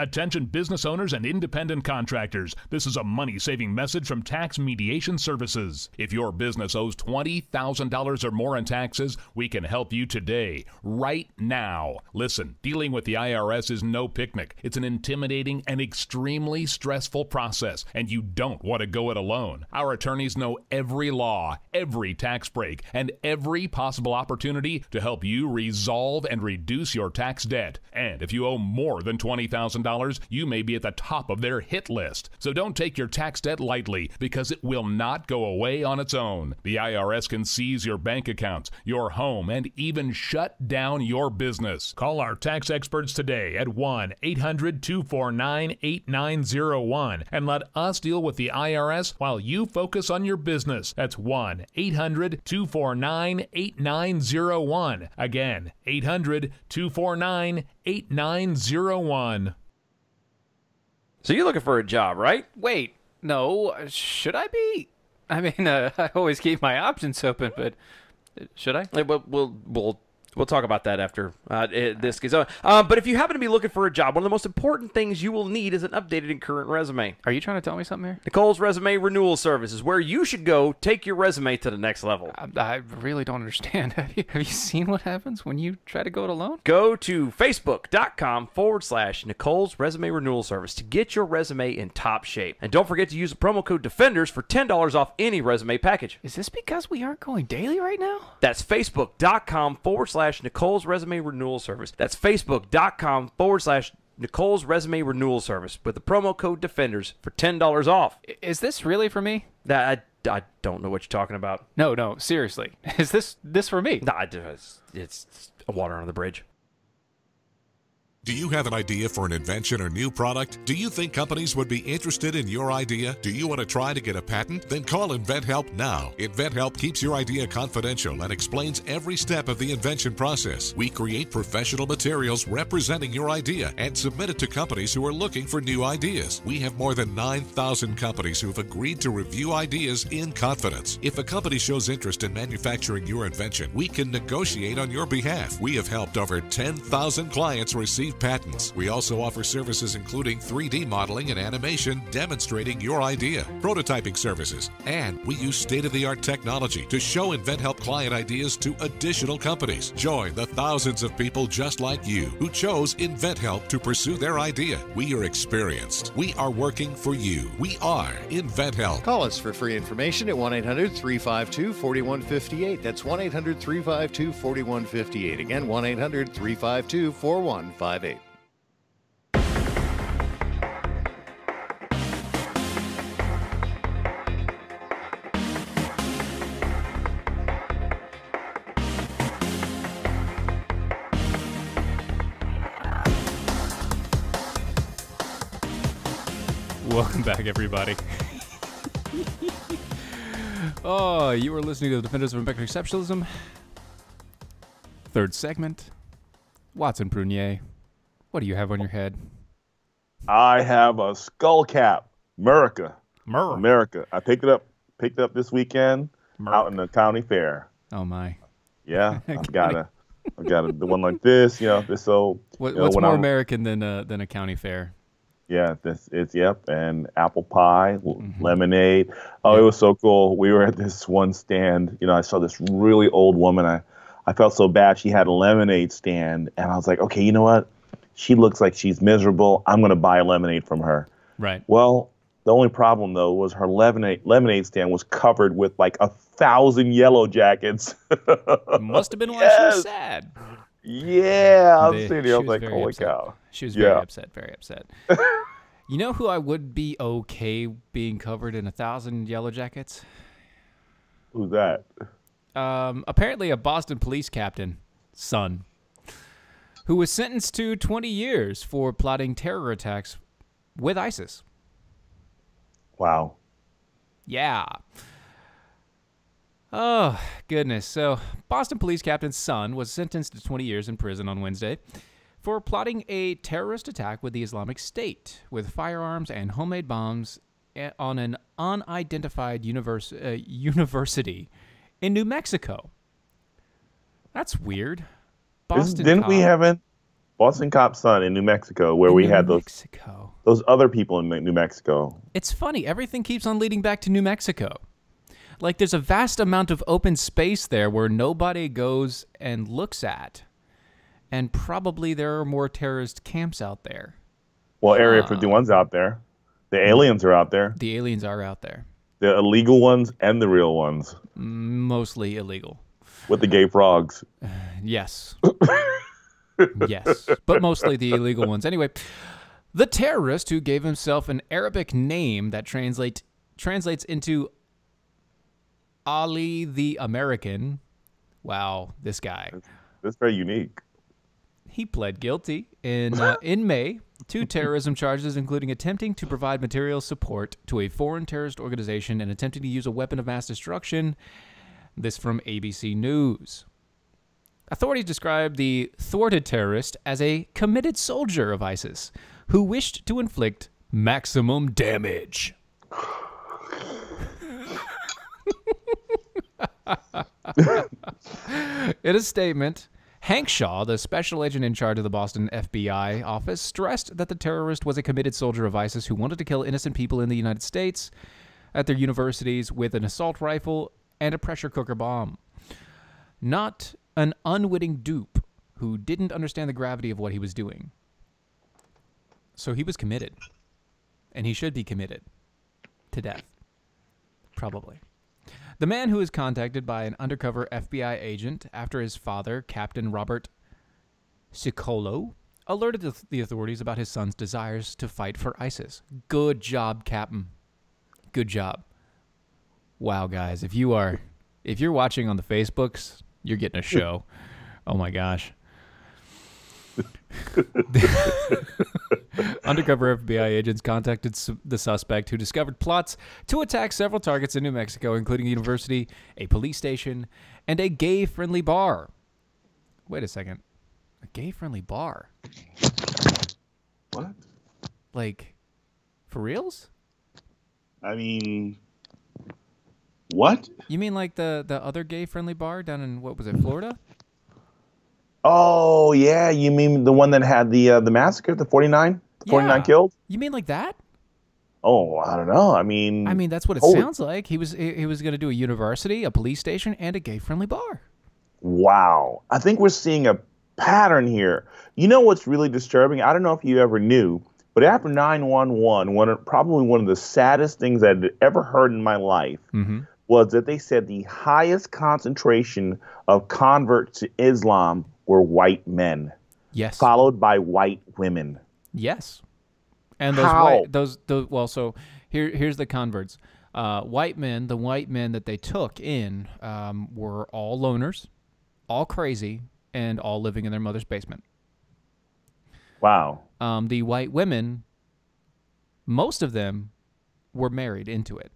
Attention business owners and independent contractors. This is a money-saving message from Tax Mediation Services. If your business owes $20,000 or more in taxes, we can help you today, right now. Listen, dealing with the IRS is no picnic. It's an intimidating and extremely stressful process, and you don't want to go it alone. Our attorneys know every law, every tax break, and every possible opportunity to help you resolve and reduce your tax debt. And if you owe more than $20,000, you may be at the top of their hit list. So don't take your tax debt lightly, because it will not go away on its own. The IRS can seize your bank accounts, your home, and even shut down your business. Call our tax experts today at 1-800-249-8901 and let us deal with the IRS while you focus on your business. That's 1-800-249-8901. Again, 800-249-8901. So you're looking for a job, right? Wait, no, should I be? I mean, I always keep my options open, but should I? We'll talk about that after this goes on. But if you happen to be looking for a job, one of the most important things you will need is an updated and current resume. Are you trying to tell me something here? Nicole's Resume Renewal Service is where you should go take your resume to the next level. I really don't understand. Have you seen what happens when you try to go it alone? Go to facebook.com/Nicole's Resume Renewal Service to get your resume in top shape. And don't forget to use the promo code DEFENDERS for $10 off any resume package. Is this because we aren't going daily right now? That's facebook.com/Nicole's Resume Renewal Service. That's facebook.com/Nicole's Resume Renewal Service with the promo code DEFENDERS for $10 off. Is this really for me? I don't know what you're talking about. No, seriously. Is this for me? Nah, it's water on the bridge. Do you have an idea for an invention or new product? Do you think companies would be interested in your idea? Do you want to try to get a patent? Then call InventHelp now. InventHelp keeps your idea confidential and explains every step of the invention process. We create professional materials representing your idea and submit it to companies who are looking for new ideas. We have more than 9,000 companies who have agreed to review ideas in confidence. If a company shows interest in manufacturing your invention, we can negotiate on your behalf. We have helped over 10,000 clients receive patents. We also offer services including 3D modeling and animation demonstrating your idea, prototyping services, and we use state-of-the-art technology to show InventHelp client ideas to additional companies. Join the thousands of people just like you who chose InventHelp to pursue their idea. We are experienced. We are working for you. We are InventHelp. Call us for free information at 1-800-352-4158. That's 1-800-352-4158. Again, 1-800-352-4158. Welcome back, everybody. Oh, you were listening to the Defenders of Impeccable Exceptionalism. Third segment. Watson Prunier, what do you have on your head? I have a skull cap. America. I picked it up this weekend out in the county fair. Oh my. Yeah, I've got the one like this. This old. What's more American than a county fair? Yeah, and apple pie, lemonade. Oh, It was so cool. We were at this one stand. I saw this really old woman. I felt so bad. She had a lemonade stand, and I was like, okay, you know what? She looks like she's miserable. I'm going to buy a lemonade from her. Right. Well, the only problem, though, was her lemonade stand was covered with like 1,000 yellow jackets. Must have been why she was sad. Yeah, I was sitting there. I was like, holy cow. She was very upset, very upset. You know who I would be okay being covered in 1,000 yellow jackets? Who's that? Apparently a Boston police captain, son, who was sentenced to 20 years for plotting terror attacks with ISIS. Wow. Yeah. Oh, goodness. So, Boston police captain's son was sentenced to 20 years in prison on Wednesday for plotting a terrorist attack with the Islamic State with firearms and homemade bombs on an unidentified university in New Mexico. That's weird. Didn't we have a Boston cop's son in New Mexico where we had those other people in New Mexico? It's funny. Everything keeps on leading back to New Mexico. Like, there's a vast amount of open space there where nobody goes and looks at. And probably there are more terrorist camps out there. Well, Area 51's out there. The aliens are out there. The aliens are out there. The illegal ones and the real ones. Mostly illegal. With the gay frogs. Yes. Yes. But mostly the illegal ones. Anyway, the terrorist who gave himself an Arabic name that translates into Ali the American. Wow, this guy. That's very unique. He pled guilty in May to terrorism charges, including attempting to provide material support to a foreign terrorist organization and attempting to use a weapon of mass destruction. This from ABC News. Authorities described the thwarted terrorist as a committed soldier of ISIS who wished to inflict maximum damage. In a statement, Hank Shaw, the special agent in charge of the Boston FBI office, stressed that the terrorist was a committed soldier of ISIS who wanted to kill innocent people in the United States at their universities with an assault rifle and a pressure cooker bomb. Not an unwitting dupe who didn't understand the gravity of what he was doing. So he was committed. And he should be committed to death. Probably. The man who was contacted by an undercover FBI agent after his father, Captain Robert Sicolo, alerted the authorities about his son's desires to fight for ISIS. Good job, Captain. Good job. Wow, guys, if you're watching on the Facebooks, you're getting a show. Oh my gosh. Undercover FBI agents contacted the suspect, who discovered plots to attack several targets in New Mexico, including a university, a police station, and a gay-friendly bar. Wait a second. A gay-friendly bar? What? Like, for reals? I mean, what? You mean like the other gay-friendly bar down in, what was it, Florida? Oh, yeah. You mean the one that had the massacre, the 49? 49 killed? You mean like that? Oh, I don't know. I mean, that's what it sounds like. He was going to do a university, a police station, and a gay-friendly bar. Wow. I think we're seeing a pattern here. You know what's really disturbing? I don't know if you ever knew, but after 9/11, probably one of the saddest things I'd ever heard in my life was that they said the highest concentration of converts to Islam were white men. Yes. Followed by white women. Yes. And so here's the converts. White men, the white men that they took in were all loners, all crazy, and all living in their mother's basement. Wow. The white women, most of them were married into it.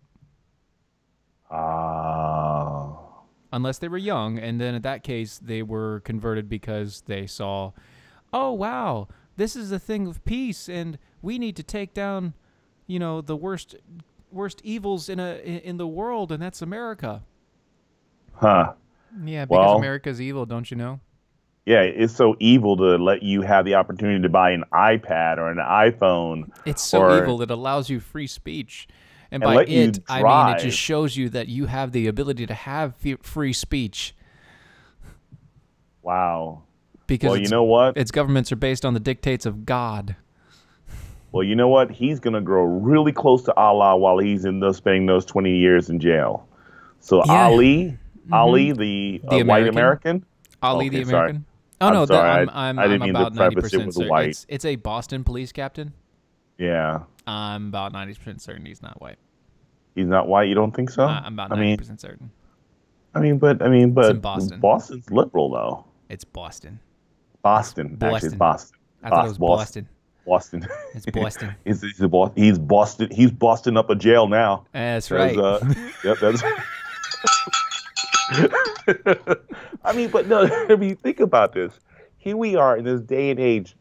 Unless they were young, and then in that case, they were converted because they saw, oh, wow, this is a thing of peace, and we need to take down, the worst evils in the world, and that's America. Huh. Yeah, because America's evil, don't you know? Yeah, it's so evil to let you have the opportunity to buy an iPad or an iPhone. It's so evil it allows you free speech. And by it, I mean it just shows you that you have the ability to have free speech. Wow. Because you know what? Its governments are based on the dictates of God. Well, you know what? He's going to grow really close to Allah while he's spending those 20 years in jail. So yeah. Ali, the white American? Ali the American? Sorry. Oh, no, sorry. I'm about 90% certain. It's a Boston police captain. Yeah. I'm about 90% certain he's not white. He's not white? You don't think so? I'm about 90% certain. But it's in Boston. Boston's liberal, though. It's Boston. Boston. Actually, it's Boston. I thought it was Boston. Boston. It's Boston. He's busting up a jail now. That's right. Yep, that's. I mean, but no. I mean, think about this. Here we are in this day and age.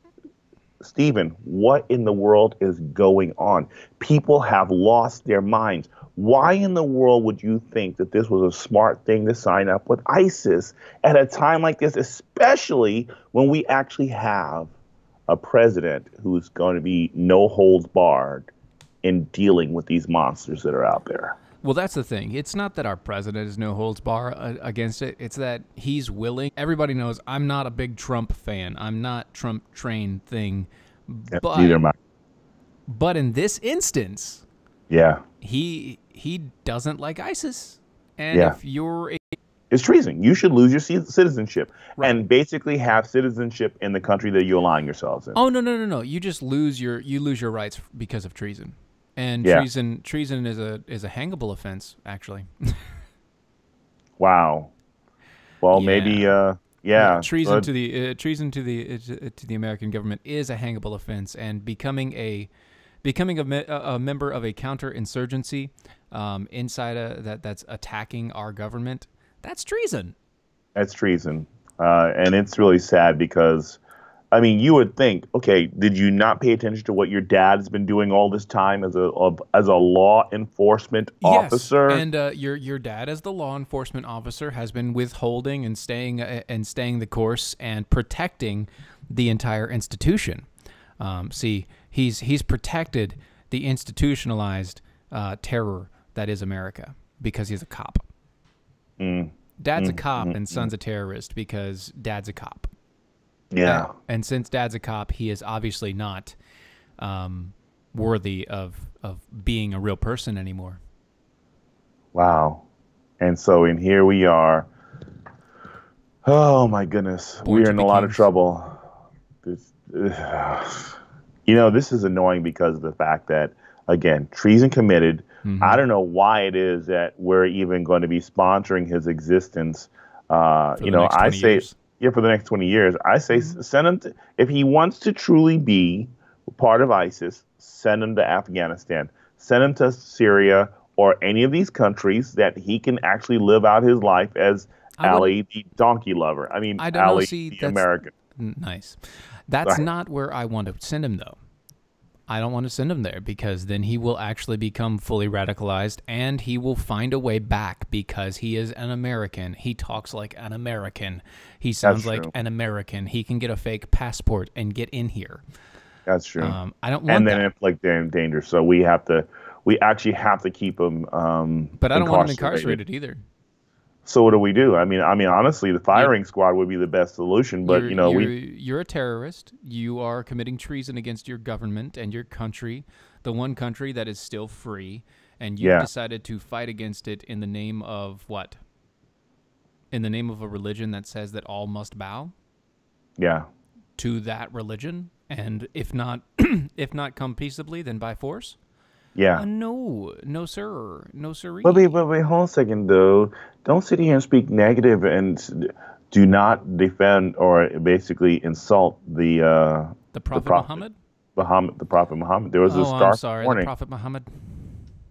Stephen, what in the world is going on? People have lost their minds. Why in the world would you think that this was a smart thing to sign up with ISIS at a time like this, especially when we actually have a president who's going to be no holds barred in dealing with these monsters that are out there? Well, that's the thing. It's not that our president is no holds bar against it. It's that he's willing. Everybody knows I'm not a big Trump fan. I'm not Trump train thing. But, neither am I. But in this instance, yeah, he doesn't like ISIS. And if you're it's treason. You should lose your citizenship and basically have citizenship in the country that you align yourselves in. Oh, no. You just lose your rights because of treason. And treason is a hangable offense, actually. Wow. Well, maybe treason to the American government is a hangable offense, and becoming a member of a counterinsurgency inside that's attacking our government, that's treason. That's treason, and it's really sad because, I mean, you would think, okay, did you not pay attention to what your dad's been doing all this time as a law enforcement officer? And your dad, as the law enforcement officer, has been withholding and staying the course and protecting the entire institution. See, he's protected the institutionalized terror that is America because he's a cop. Dad's a cop and son's a terrorist because dad's a cop. Yeah. And since dad's a cop, he is obviously not worthy of being a real person anymore. Wow. And so in here we are. Oh, my goodness. We're in a lot of trouble. This is annoying because of the fact that, again, treason committed. I don't know why it is that we're even going to be sponsoring his existence. I say... years. Yeah, for the next 20 years. I say send him if he wants to truly be part of ISIS, send him to Afghanistan. Send him to Syria or any of these countries that he can actually live out his life as Ali, the donkey lover. I mean, Ali, the American. Nice. That's not where I want to send him, though. I don't want to send him there because then he will actually become fully radicalized and he will find a way back because he is an American. He talks like an American. He sounds like an American. He can get a fake passport and get in here. That's true. I don't want and then that. If like they're in danger, so we actually have to keep him. But I don't want him incarcerated either. So what do we do? I mean, honestly, the firing squad would be the best solution. But you're a terrorist. You are committing treason against your government and your country, the one country that is still free, and you've decided to fight against it in the name of what? In the name of a religion that says that all must bow. Yeah. To that religion, and if not come peaceably, then by force. Yeah. No, sir. No, sirree. But wait, hold on a second, though. Don't sit here and speak negative and do not defend or basically insult the Prophet Muhammad? The Prophet Muhammad. There was a stark warning. The Prophet Muhammad.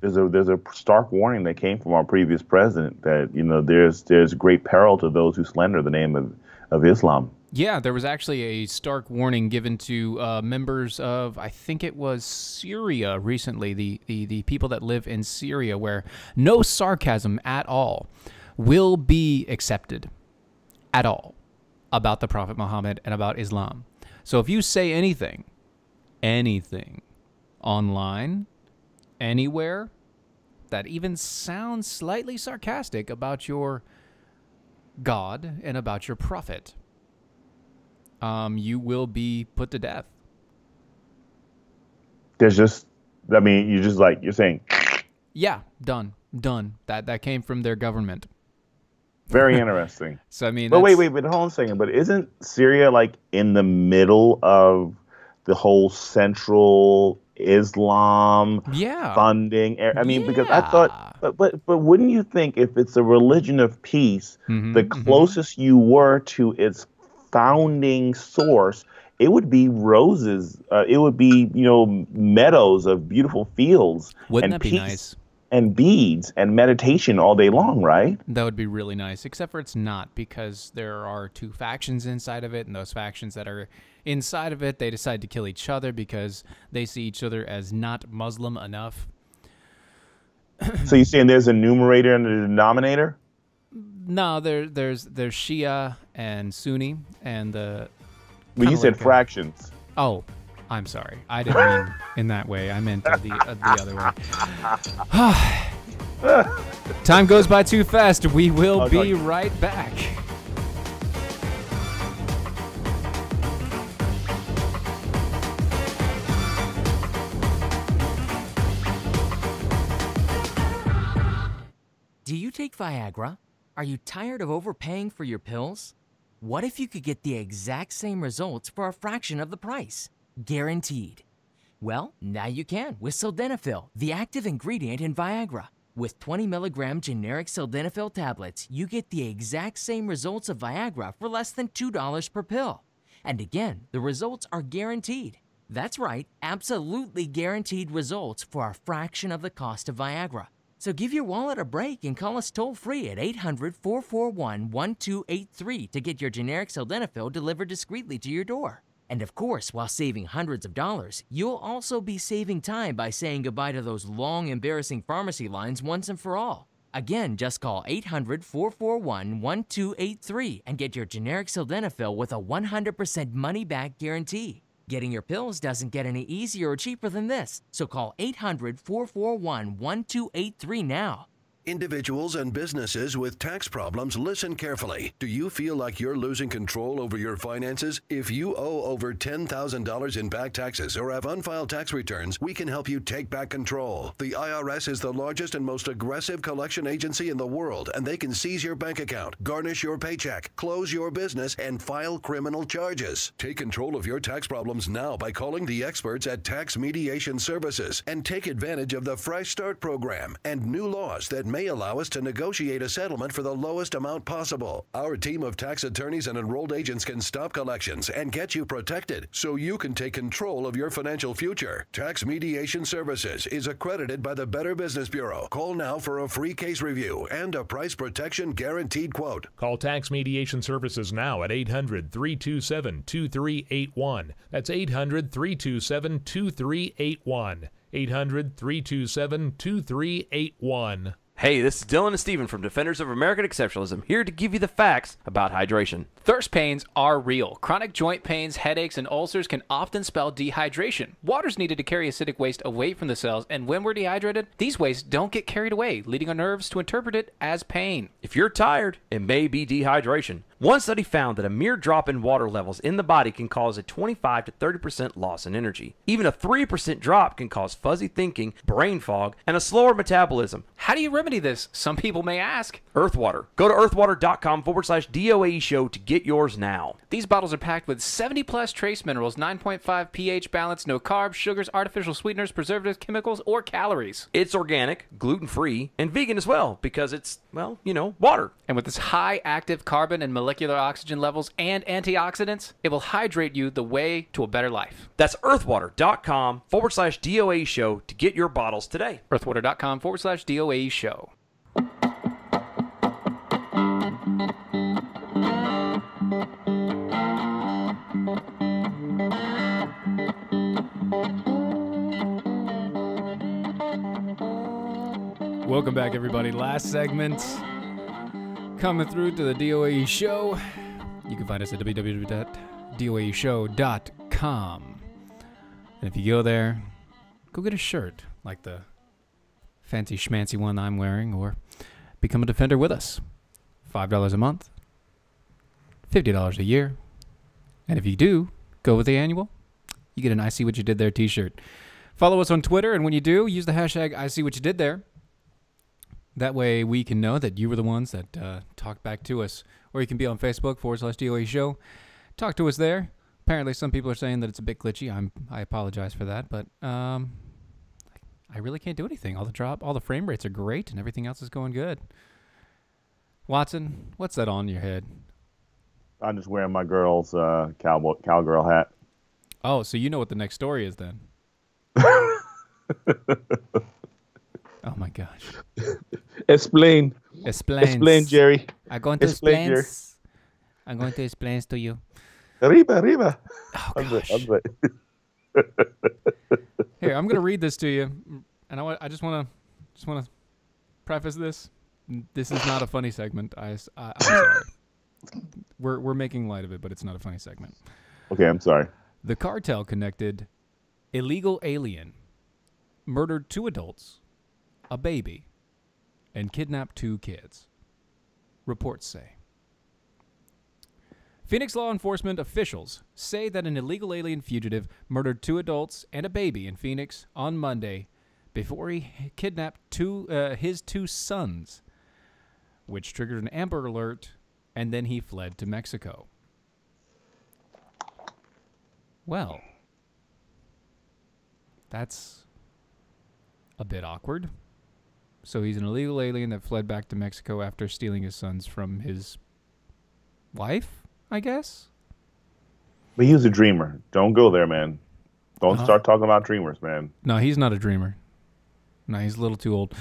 There's a stark warning that came from our previous president that, there's great peril to those who slander the name of Islam. Yeah, there was actually a stark warning given to members of, I think it was Syria recently, the people that live in Syria, where no sarcasm at all will be accepted at all about the Prophet Muhammad and about Islam. So if you say anything online, anywhere, that even sounds slightly sarcastic about your God and about your prophet, you will be put to death. You're saying. Yeah, done. That came from their government. Very interesting. So, I mean. But wait, hold on a second. But isn't Syria like in the middle of the whole central Islam funding? I mean, because I thought, but wouldn't you think if it's a religion of peace, the closest you were to its founding source, it would be roses. It would be, meadows of beautiful fields. Wouldn't and that be peace nice? And beads and meditation all day long, right? That would be really nice, except for it's not, because there are two factions inside of it, and those factions that are inside of it, they decide to kill each other because they see each other as not Muslim enough. So you're saying there's a numerator and a denominator? No, there's Shia and Sunni, and the... Well, you said fractions. Oh, I'm sorry. I didn't mean in that way. I meant the other way. Time goes by too fast. We will be right back. Do you take Viagra? Are you tired of overpaying for your pills? What if you could get the exact same results for a fraction of the price? Guaranteed. Well, now you can with sildenafil, the active ingredient in Viagra. With 20 milligram generic sildenafil tablets, you get the exact same results of Viagra for less than $2 per pill. And again, the results are guaranteed. That's right, absolutely guaranteed results for a fraction of the cost of Viagra. So give your wallet a break and call us toll-free at 800-441-1283 to get your generic sildenafil delivered discreetly to your door. And of course, while saving hundreds of dollars, you'll also be saving time by saying goodbye to those long, embarrassing pharmacy lines once and for all. Again, just call 800-441-1283 and get your generic sildenafil with a 100% money-back guarantee. Getting your pills doesn't get any easier or cheaper than this, so call 800-441-1283 now. Individuals and businesses with tax problems, listen carefully. Do you feel like you're losing control over your finances? If you owe over $10,000 in back taxes or have unfiled tax returns, we can help you take back control. The IRS is the largest and most aggressive collection agency in the world, and they can seize your bank account, garnish your paycheck, close your business, and file criminal charges. Take control of your tax problems now by calling the experts at Tax Mediation Services and take advantage of the Fresh Start program and new laws that may allow us to negotiate a settlement for the lowest amount possible. Our team of tax attorneys and enrolled agents can stop collections and get you protected so you can take control of your financial future. Tax Mediation Services is accredited by the Better Business Bureau. Call now for a free case review and a price protection guaranteed quote. Call Tax Mediation Services now at 800-327-2381. That's 800-327-2381. 800-327-2381. Hey, this is Dylan and Steven from Defenders of American Exceptionalism, here to give you the facts about hydration. Thirst pains are real. Chronic joint pains, headaches, and ulcers can often spell dehydration. Water's needed to carry acidic waste away from the cells, and when we're dehydrated, these wastes don't get carried away, leading our nerves to interpret it as pain. If you're tired, it may be dehydration. One study found that a mere drop in water levels in the body can cause a 25 to 30% loss in energy. Even a 3% drop can cause fuzzy thinking, brain fog, and a slower metabolism. How do you remedy this? Some people may ask. Earthwater. Go to earthwater.com/DOAE show to get yours now. These bottles are packed with 70 plus trace minerals, 9.5 pH balance, no carbs, sugars, artificial sweeteners, preservatives, chemicals, or calories. It's organic, gluten-free, and vegan as well because it's, well, water. And with its high active carbon and molecular oxygen levels and antioxidants, it will hydrate you the way to a better life. That's earthwater.com/DOAE show to get your bottles today. earthwater.com/DOAE show. Welcome back, everybody. Last segment coming through to the DOAE show. You can find us at www.doaeshow.com. And if you go there, go get a shirt like the fancy schmancy one I'm wearing, or become a defender with us. $5 a month, $50 a year. And if you do go with the annual, you get an I See What You Did There t-shirt. Follow us on Twitter, and when you do, use the hashtag I See What You Did There. That way we can know that you were the ones that talked back to us. Or you can be on Facebook /DOA show. Talk to us there. Apparently some people are saying that it's a bit glitchy. I apologize for that, but I really can't do anything. All the frame rates are great and everything else is going good. Watson, what's that on your head? I'm just wearing my girl's cowgirl hat. Oh, so you know what the next story is then? Oh my gosh. Explain. Explain, Jerry. I'm going to Explain, Jerry. I'm going to explain to you. Arriba. Oh gosh. Here, I'm going to read this to you, and I just want to preface this. This is not a funny segment. I'm sorry. We're making light of it, but it's not a funny segment. Okay, I'm sorry. The cartel connected illegal alien murdered 2 adults, a baby, and kidnapped 2 kids. Reports say. Phoenix law enforcement officials say that an illegal alien fugitive murdered 2 adults and a baby in Phoenix on Monday before he kidnapped his 2 sons, which triggered an Amber Alert, and then he fled to Mexico. Well, that's a bit awkward. So he's an illegal alien that fled back to Mexico after stealing his sons from his wife, I guess? But he was a dreamer. Don't go there, man. Don't start talking about dreamers, man. No, he's not a dreamer. No, he's a little too old.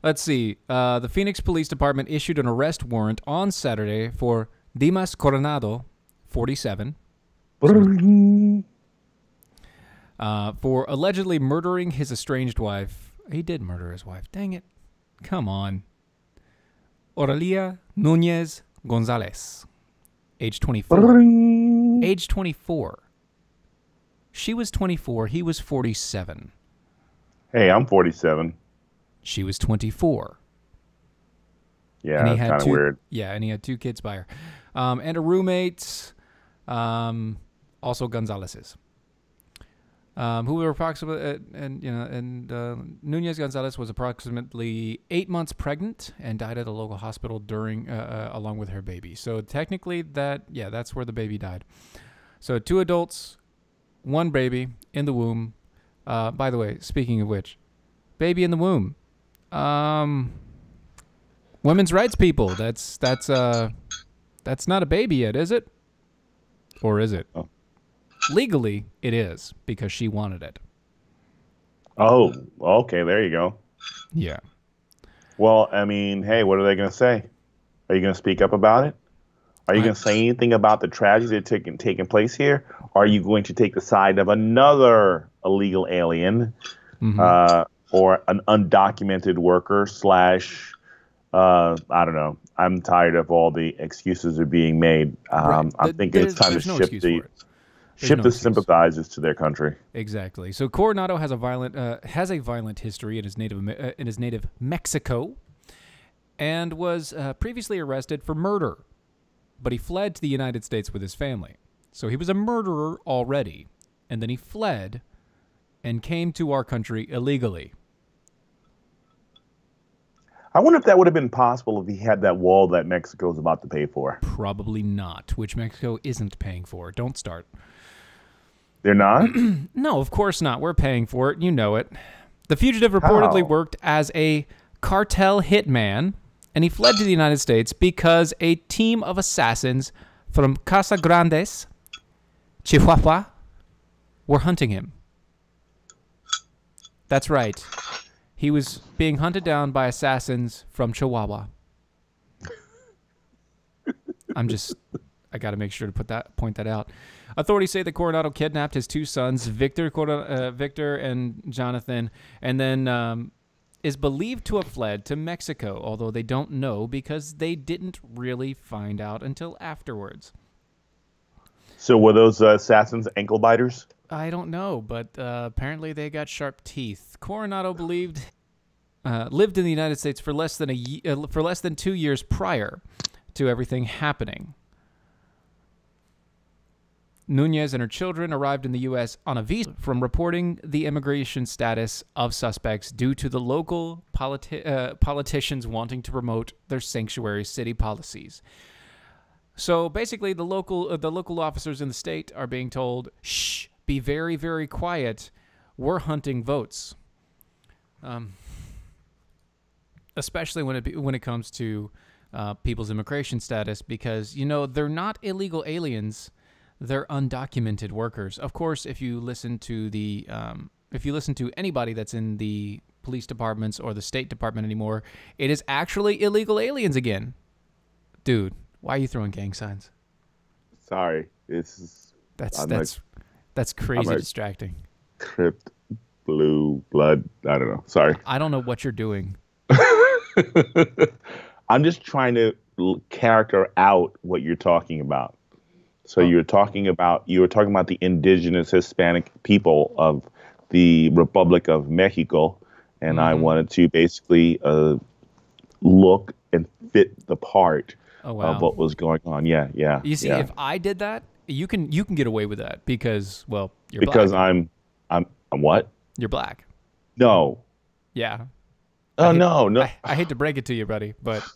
Let's see. The Phoenix Police Department issued an arrest warrant on Saturday for Dimas Coronado, 47, for allegedly murdering his estranged wife. He did murder his wife. Dang it. Come on. Aurelia Nunez Gonzalez, age 24. Age 24. She was 24. He was 47. Hey, I'm 47. She was 24. Yeah, that's kind of weird. Yeah, and he had 2 kids by her. And a roommate, also Gonzalez's. Who were approximately, Nunez Gonzalez was approximately 8 months pregnant and died at a local hospital along with her baby. So technically that's where the baby died. So 2 adults, 1 baby in the womb. By the way, speaking of which, baby in the womb. Women's rights people. That's not a baby yet, is it? Or is it? Oh. Legally, it is, because she wanted it. Oh, okay, there you go. Yeah. Well, I mean, hey, what are they going to say? Are you going to speak up about it? Are you going to say anything about the tragedy that's taking place here? Are you going to take the side of another illegal alien or an undocumented worker / I don't know. I'm tired of all the excuses that are being made. I'm thinking it's time to shift the sympathizers to their country. Exactly. So Coronado has a violent history in his native Mexico, and was previously arrested for murder, but he fled to the United States with his family. So he was a murderer already, and then he fled and came to our country illegally. I wonder if that would have been possible if he had that wall that Mexico's about to pay for. Probably not, which Mexico isn't paying for. Don't start. They're not? No, of course not. We're paying for it. You know it. The fugitive reportedly worked as a cartel hitman, and he fled to the United States because a team of assassins from Casa Grandes, Chihuahua, were hunting him. That's right. He was being hunted down by assassins from Chihuahua. I got to make sure to point that out. Authorities say that Coronado kidnapped his 2 sons, Victor and Jonathan, and then is believed to have fled to Mexico, although they don't know because they didn't really find out until afterwards. So were those assassins ankle biters? I don't know, but apparently they got sharp teeth. Coronado lived in the United States for less than 2 years prior to everything happening. Nunez and her children arrived in the U.S. on a visa from reporting the immigration status of suspects due to the local politicians wanting to promote their sanctuary city policies. So basically, the local officers in the state are being told, "Shh, be very, very quiet. We're hunting votes." Especially when it comes to people's immigration status, because they're not illegal aliens. they're undocumented workers. Of course, if you listen to anybody that's in the police departments or the State Department anymore, it is actually illegal aliens again. Dude, why are you throwing gang signs? Sorry, that's crazy distracting. Crypt, blue, blood. I don't know. Sorry. I don't know what you're doing. I'm just trying to character out what you're talking about. So you were talking about the indigenous Hispanic people of the Republic of Mexico, and I wanted to basically look and fit the part of what was going on. Yeah. You see, if I did that, you can get away with that because, well, you're black. Because I'm what? You're black. No. Yeah. Oh, no. I hate to break it to you, buddy, but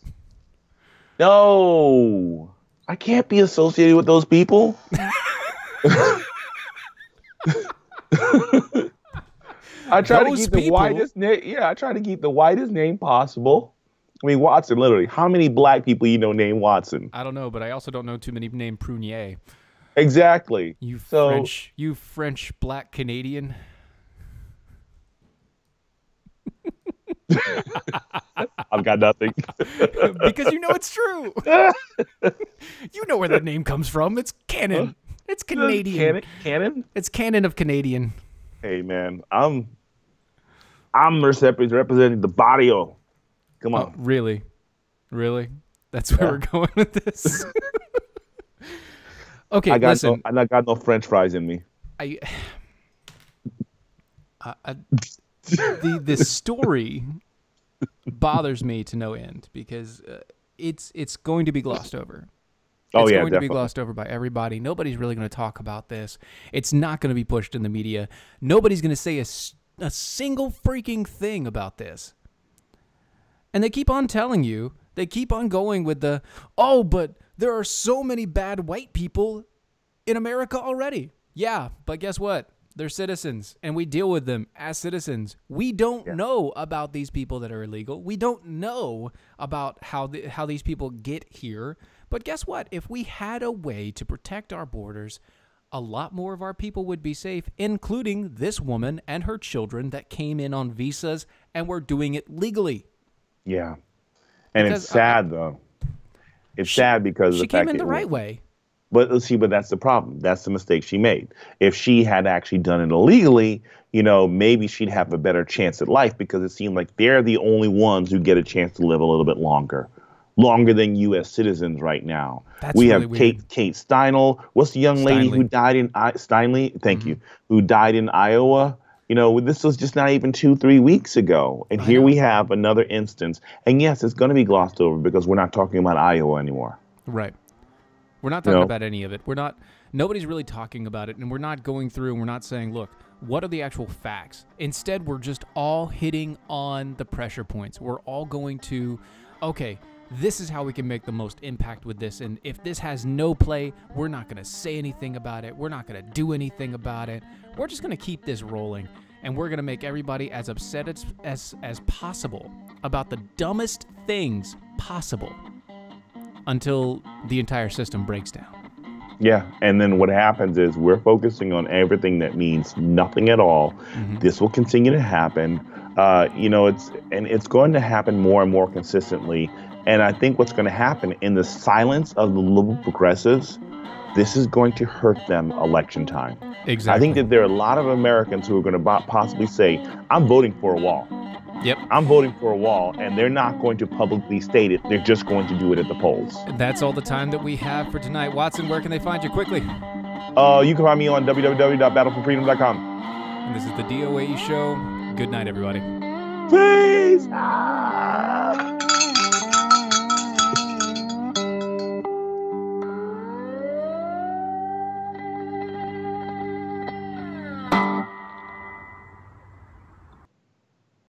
no, I can't be associated with those people. I try to keep the whitest name. Yeah, I try to keep the whitest name possible. I mean, Watson, literally. How many black people you know named Watson? I don't know, but I also don't know too many named Prunier. Exactly. You French black Canadian. I've got nothing. Because you know it's true. You know where that name comes from. It's canon. It's Canadian. Canon? It's canon of Canadian. Hey, man. I'm representing the barrio. Come on. Really? That's where we're going with this? Okay, listen. I got no French fries in me. The story bothers me to no end because it's going to be glossed over. It's going to be glossed over by everybody. Nobody's really going to talk about this. It's not going to be pushed in the media. Nobody's going to say a single freaking thing about this. And they keep on telling you, they keep on going with but there are so many bad white people in America already. Yeah, but guess what? They're citizens, and we deal with them as citizens. We don't know about these people that are illegal. We don't know about how these people get here. But guess what? If we had a way to protect our borders, a lot more of our people would be safe, including this woman and her children that came in on visas and were doing it legally. Yeah. And it's sad, though. It's sad because she came in the right way. But let's see, but that's the problem. That's the mistake she made. If she had actually done it illegally, maybe she'd have a better chance at life because it seemed like they're the only ones who get a chance to live a little bit longer than U.S. citizens right now. We have Kate Steinle. What's the young lady who died in Steinle? Thank you. Who died in Iowa? This was just not even 2-3 weeks ago. And here we have another instance. And yes, it's going to be glossed over because we're not talking about Iowa anymore. Right. We're not talking about any of it. Nobody's really talking about it, and we're not going through and we're not saying, look, what are the actual facts? Instead, we're just all hitting on the pressure points. We're all going to, okay, this is how we can make the most impact with this, and if this has no play, we're not going to say anything about it. We're not going to do anything about it. We're just going to keep this rolling, and we're going to make everybody as upset as possible about the dumbest things possible. Until the entire system breaks down. Yeah, and then what happens is we're focusing on everything that means nothing at all. Mm-hmm. This will continue to happen. It's going to happen more and more consistently. And I think what's going to happen in the silence of the liberal progressives, this is going to hurt them election time. Exactly. I think that there are a lot of Americans who are going to possibly say, I'm voting for a wall. Yep. I'm voting for a wall, and they're not going to publicly state it. They're just going to do it at the polls. That's all the time that we have for tonight. Watson, where can they find you quickly? You can find me on www.battleforfreedom.com. And this is the DOAE Show. Good night, everybody. Peace out.